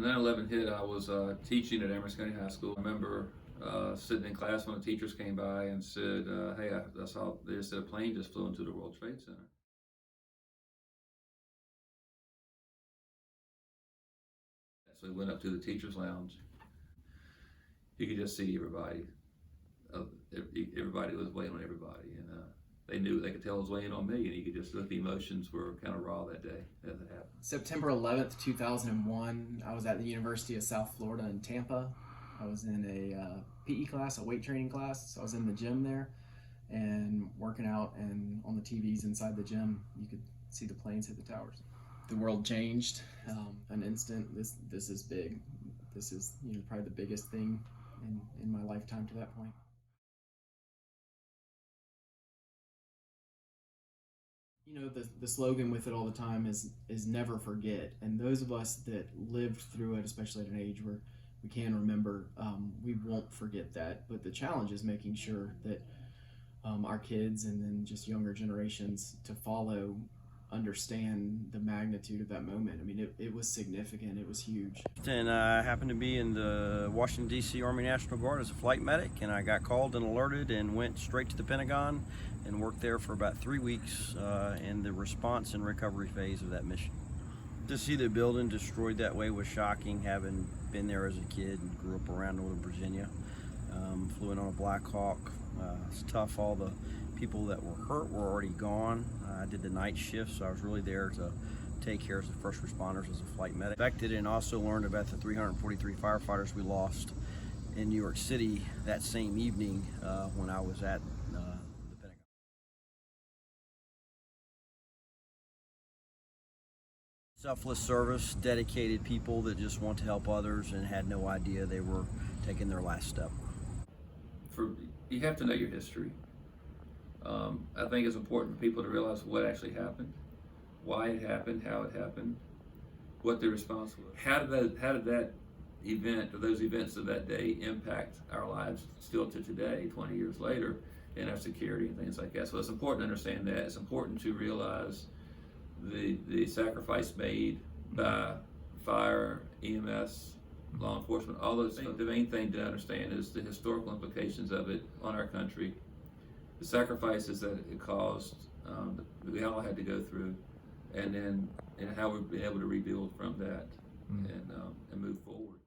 When 9/11 hit, I was teaching at Amherst County High School. I remember sitting in class when the teachers came by and said, hey, I saw they just said a plane just flew into the World Trade Center. So we went up to the teachers' lounge. You could just see everybody. Everybody was waiting on everybody, and they knew, they could tell it was weighing on me, and you could just look, the emotions were kind of raw that day as it happened. September 11th, 2001, I was at the University of South Florida in Tampa. I was in a PE class, a weight training class. So I was in the gym there and working out, and on the TVs inside the gym, you could see the planes hit the towers. The world changed an instant. This is big. This is probably the biggest thing in my lifetime to that point. The slogan with it all the time is never forget. And those of us that lived through it, especially at an age where we can remember, we won't forget that. But the challenge is making sure that our kids and then just younger generations to follow understand the magnitude of that moment. I mean, it was significant. It was huge. And I happened to be in the Washington, D.C. Army National Guard as a flight medic, and I got called and alerted and went straight to the Pentagon and worked there for about 3 weeks in the response and recovery phase of that mission. To see the building destroyed that way was shocking, having been there as a kid and grew up around Northern Virginia. Flew in on a Black Hawk. It's tough. All the people that were hurt were already gone. I did the night shift, so I was really there to take care of the first responders as a flight medic. Affected, and also learned about the 343 firefighters we lost in New York City that same evening when I was at the Pentagon. Selfless service, dedicated people that just want to help others and had no idea they were taking their last step. You have to know your history. I think it's important for people to realize what actually happened, why it happened, how it happened, what the response was. How did that event, or those events of that day, impact our lives still to today, 20 years later, in our security and things like that. So it's important to understand that. It's important to realize the sacrifice made by fire, EMS, law enforcement, all those things. The main thing to understand is the historical implications of it on our country, the sacrifices that it caused, that we all had to go through, and how we've been able to rebuild from that and move forward.